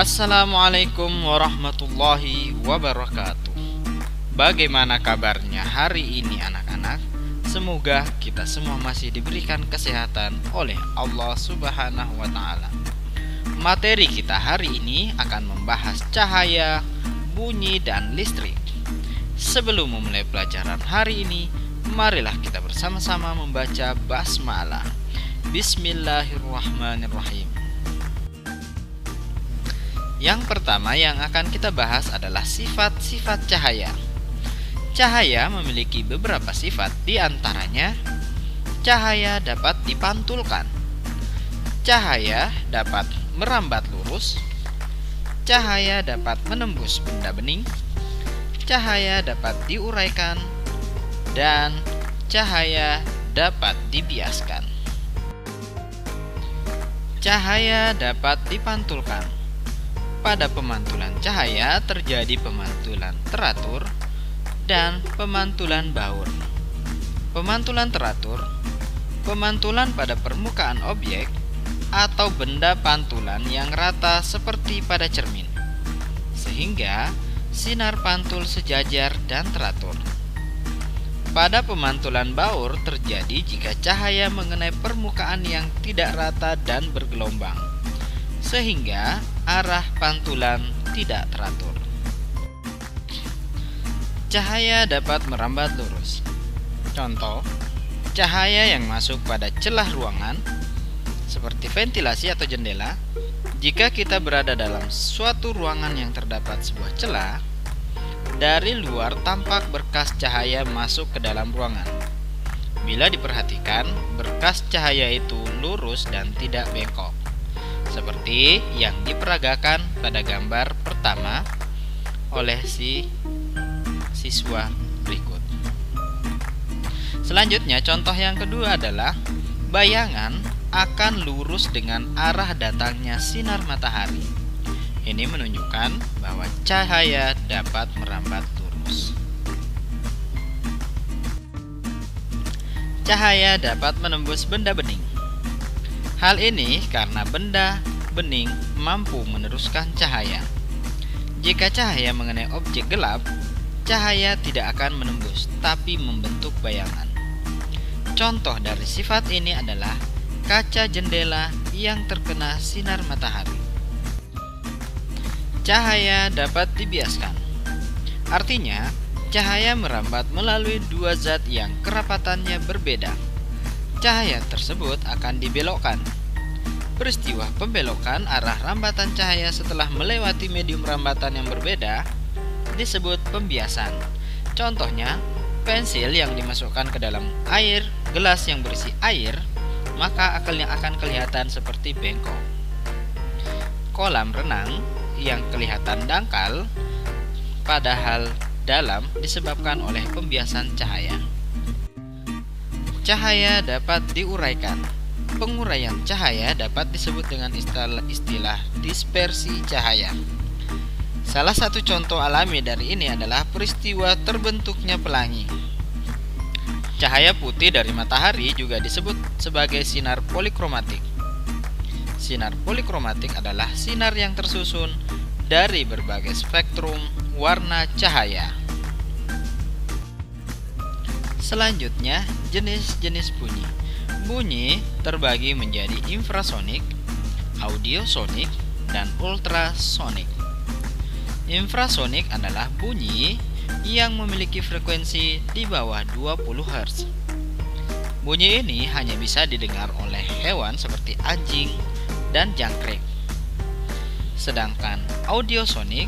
Assalamualaikum warahmatullahi wabarakatuh. Bagaimana kabarnya hari ini anak-anak? Semoga kita semua masih diberikan kesehatan oleh Allah Subhanahu wa Ta'ala. Materi kita hari ini akan membahas cahaya, bunyi, dan listrik. Sebelum memulai pelajaran hari ini, marilah kita bersama-sama membaca basmalah. Bismillahirrahmanirrahim. Yang pertama yang akan kita bahas adalah sifat-sifat cahaya. Cahaya memiliki beberapa sifat, di antaranya cahaya dapat dipantulkan, cahaya dapat merambat lurus, cahaya dapat menembus benda bening, cahaya dapat diuraikan, dan cahaya dapat dibiaskan. Cahaya dapat dipantulkan. Pada pemantulan cahaya terjadi pemantulan teratur dan pemantulan baur. Pemantulan teratur, pemantulan pada permukaan objek atau benda pantulan yang rata seperti pada cermin, sehingga sinar pantul sejajar dan teratur. Pada pemantulan baur terjadi jika cahaya mengenai permukaan yang tidak rata dan bergelombang, sehingga arah pantulan tidak teratur. Cahaya dapat merambat lurus. Contoh, cahaya yang masuk pada celah ruangan seperti ventilasi atau jendela. Jika kita berada dalam suatu ruangan yang terdapat sebuah celah, dari luar tampak berkas cahaya masuk ke dalam ruangan. Bila diperhatikan, berkas cahaya itu lurus dan tidak bengkok, seperti yang diperagakan pada gambar pertama oleh siswa berikut. Selanjutnya, contoh yang kedua adalah bayangan akan lurus dengan arah datangnya sinar matahari. Ini menunjukkan bahwa cahaya dapat merambat lurus. Cahaya dapat menembus benda bening. Hal ini karena benda bening mampu meneruskan cahaya. Jika cahaya mengenai objek gelap, cahaya tidak akan menembus, tapi membentuk bayangan. Contoh dari sifat ini adalah kaca jendela yang terkena sinar matahari. Cahaya dapat dibiaskan. Artinya, cahaya merambat melalui dua zat yang kerapatannya berbeda. Cahaya tersebut akan dibelokkan. Peristiwa pembelokan arah rambatan cahaya setelah melewati medium rambatan yang berbeda disebut pembiasan. Contohnya, pensil yang dimasukkan ke dalam air gelas yang berisi air, maka akalnya akan kelihatan seperti bengkok. Kolam renang yang kelihatan dangkal padahal dalam disebabkan oleh pembiasan cahaya. Cahaya dapat diuraikan. Penguraian cahaya dapat disebut dengan istilah dispersi cahaya. Salah satu contoh alami dari ini adalah peristiwa terbentuknya pelangi. Cahaya putih dari matahari juga disebut sebagai sinar polikromatik. Sinar polikromatik adalah sinar yang tersusun dari berbagai spektrum warna cahaya. Selanjutnya, jenis-jenis bunyi. Bunyi terbagi menjadi infrasonik, audiosonik, dan ultrasonik. Infrasonik adalah bunyi yang memiliki frekuensi di bawah 20 Hz. Bunyi ini hanya bisa didengar oleh hewan seperti anjing dan jangkrik. Sedangkan audiosonik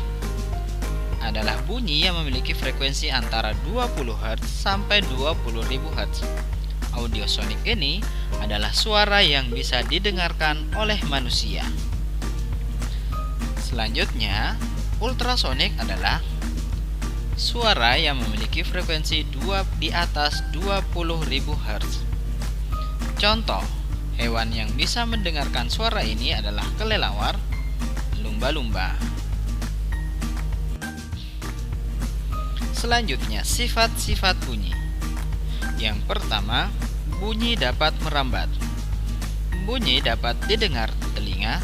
adalah bunyi yang memiliki frekuensi antara 20 Hz sampai 20.000 Hz. Audiosonik ini adalah suara yang bisa didengarkan oleh manusia. Selanjutnya, ultrasonik adalah suara yang memiliki frekuensi di atas 20.000 Hz. Contoh, hewan yang bisa mendengarkan suara ini adalah kelelawar, lumba-lumba. Selanjutnya, sifat-sifat bunyi. Yang pertama, bunyi dapat merambat. Bunyi dapat didengar telinga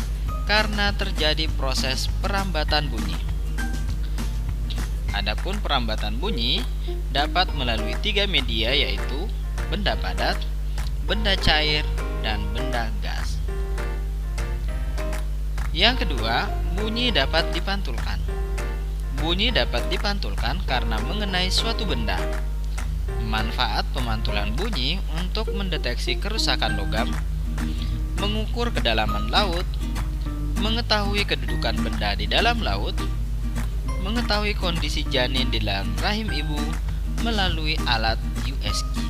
karena terjadi proses perambatan bunyi. Adapun perambatan bunyi dapat melalui 3 media, yaitu benda padat, benda cair, dan benda gas. Yang kedua, bunyi dapat dipantulkan. Bunyi dapat dipantulkan karena mengenai suatu benda. Manfaat pemantulan bunyi untuk mendeteksi kerusakan logam, mengukur kedalaman laut, mengetahui kedudukan benda di dalam laut, mengetahui kondisi janin di dalam rahim ibu melalui alat USG.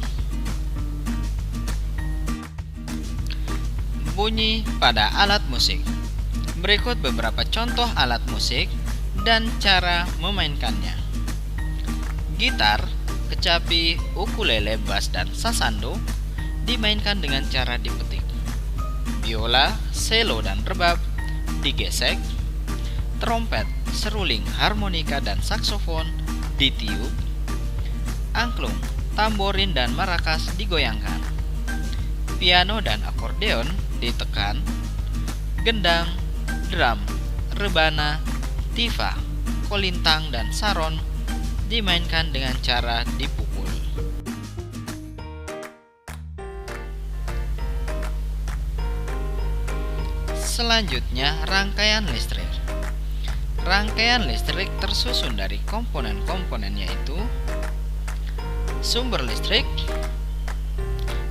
Bunyi pada alat musik. Berikut beberapa contoh alat musik dan cara memainkannya. Gitar, kecapi, ukulele, bass, dan sasando dimainkan dengan cara dipetik. Biola, cello, dan rebab digesek. Trompet, seruling, harmonika, dan saksofon ditiup. Angklung, tamborin, dan marakas digoyangkan. Piano dan akordeon ditekan. Gendang, drum, rebana, tifa, kolintang, dan saron dimainkan dengan cara dipukul. Selanjutnya, rangkaian listrik. Rangkaian listrik tersusun dari komponen-komponen, yaitu sumber listrik,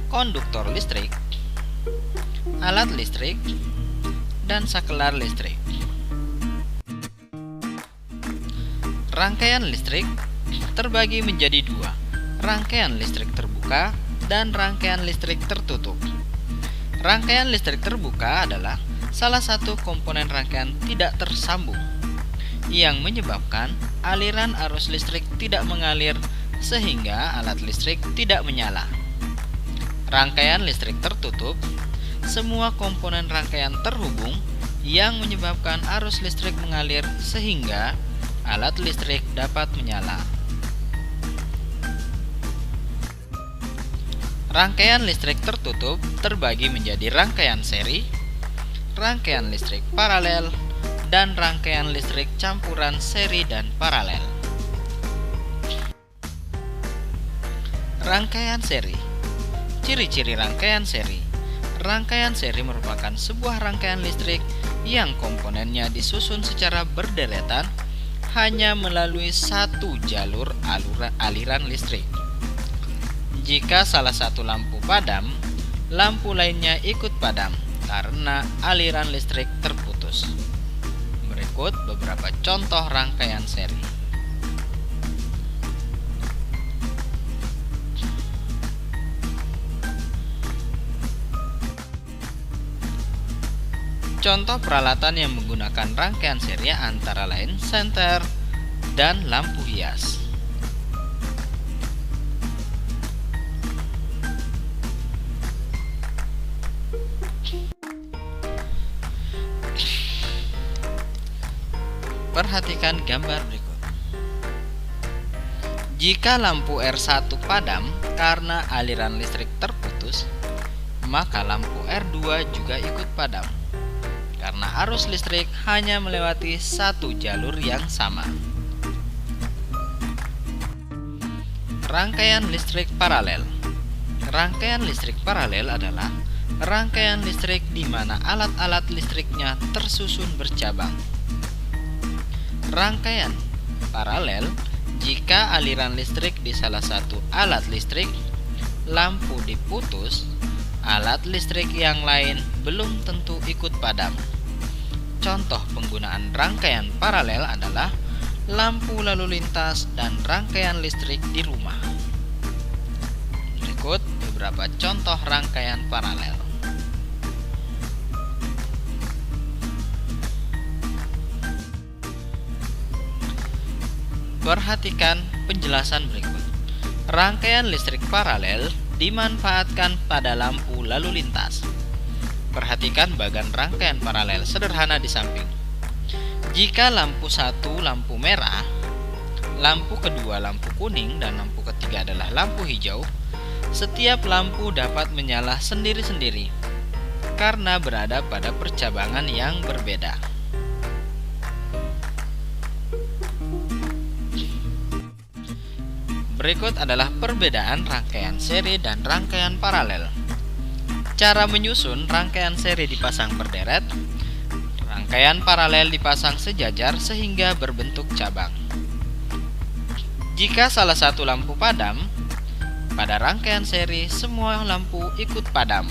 konduktor listrik, alat listrik, dan saklar listrik. Rangkaian listrik terbagi menjadi dua, rangkaian listrik terbuka dan rangkaian listrik tertutup. Rangkaian listrik terbuka adalah salah satu komponen rangkaian tidak tersambung yang menyebabkan aliran arus listrik tidak mengalir sehingga alat listrik tidak menyala. Rangkaian listrik tertutup, semua komponen rangkaian terhubung yang menyebabkan arus listrik mengalir sehingga alat listrik dapat menyala. Rangkaian listrik tertutup terbagi menjadi rangkaian seri, rangkaian listrik paralel, dan rangkaian listrik campuran seri dan paralel. Rangkaian seri. Ciri-ciri rangkaian seri. Rangkaian seri merupakan sebuah rangkaian listrik yang komponennya disusun secara berderetan hanya melalui satu jalur aliran listrik. Jika salah satu lampu padam, lampu lainnya ikut padam karena aliran listrik terputus. Berikut beberapa contoh rangkaian seri. Contoh peralatan yang menggunakan rangkaian seri antara lain senter dan lampu hias. Perhatikan gambar berikut. Jika lampu R1 padam karena aliran listrik terputus, maka lampu R2 juga ikut padam karena arus listrik hanya melewati satu jalur yang sama. Rangkaian listrik paralel. Rangkaian listrik paralel adalah rangkaian listrik di mana alat-alat listriknya tersusun bercabang. Rangkaian paralel jika aliran listrik di salah satu alat listrik, lampu diputus, alat listrik yang lain belum tentu ikut padam. Contoh penggunaan rangkaian paralel adalah lampu lalu lintas dan rangkaian listrik di rumah. Berikut beberapa contoh rangkaian paralel. Perhatikan penjelasan berikut. Rangkaian listrik paralel dimanfaatkan pada lampu lalu lintas. Perhatikan bagan rangkaian paralel sederhana di samping. Jika lampu satu lampu merah, lampu kedua lampu kuning, dan lampu ketiga adalah lampu hijau, setiap lampu dapat menyala sendiri-sendiri. karena berada pada percabangan yang berbeda. Berikut adalah perbedaan rangkaian seri dan rangkaian paralel. Cara menyusun: rangkaian seri dipasang berderet, rangkaian paralel dipasang sejajar sehingga berbentuk cabang. Jika salah satu lampu padam, pada rangkaian seri semua lampu ikut padam.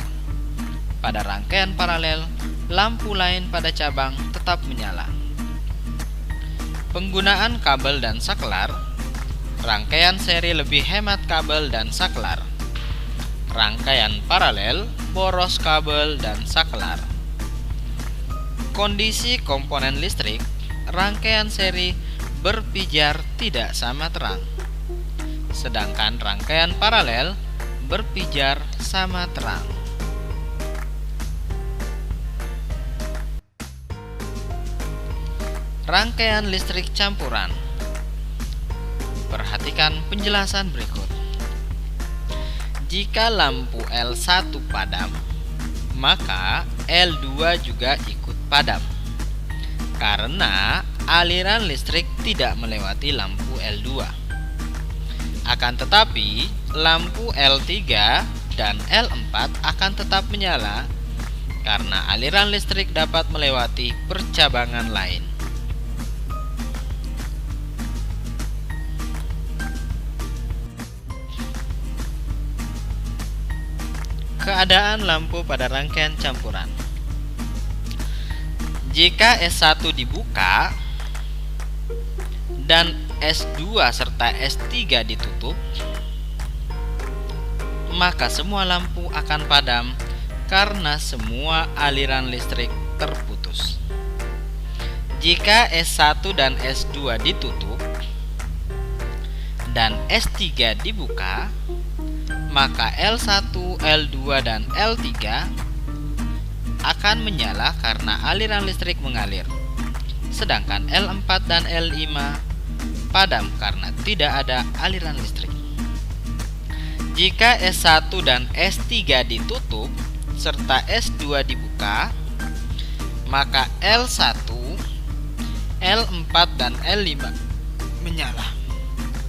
Pada rangkaian paralel, lampu lain pada cabang tetap menyala. Penggunaan kabel dan saklar: rangkaian seri lebih hemat kabel dan saklar. Rangkaian paralel boros kabel dan saklar. Kondisi komponen listrik: rangkaian seri berpijar tidak sama terang, sedangkan rangkaian paralel berpijar sama terang. Rangkaian listrik campuran. Perhatikan penjelasan berikut. Jika lampu L1 padam, maka L2 juga ikut padam, karena aliran listrik tidak melewati lampu L2. Akan tetapi, lampu L3 dan L4 akan tetap menyala karena aliran listrik dapat melewati percabangan lain. Keadaan lampu pada rangkaian campuran. Jika S1 dibuka dan S2 serta S3 ditutup, maka semua lampu akan padam karena semua aliran listrik terputus. Jika S1 dan S2 ditutup dan S3 dibuka, maka L1, L2, dan L3 akan menyala karena aliran listrik mengalir, sedangkan L4 dan L5 padam karena tidak ada aliran listrik. Jika S1 dan S3 ditutup serta S2 dibuka, maka L1, L4, dan L5 menyala,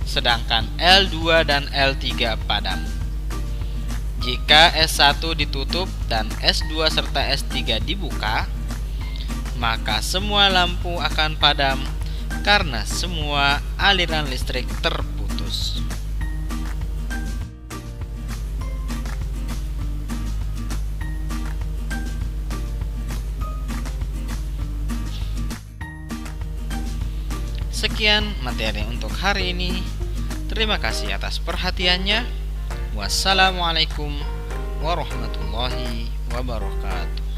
sedangkan L2 dan L3 padam. Jika S1 ditutup dan S2 serta S3 dibuka, maka semua lampu akan padam karena semua aliran listrik terputus. Sekian materi untuk hari ini. Terima kasih atas perhatiannya. Wassalamualaikum warahmatullahi wabarakatuh.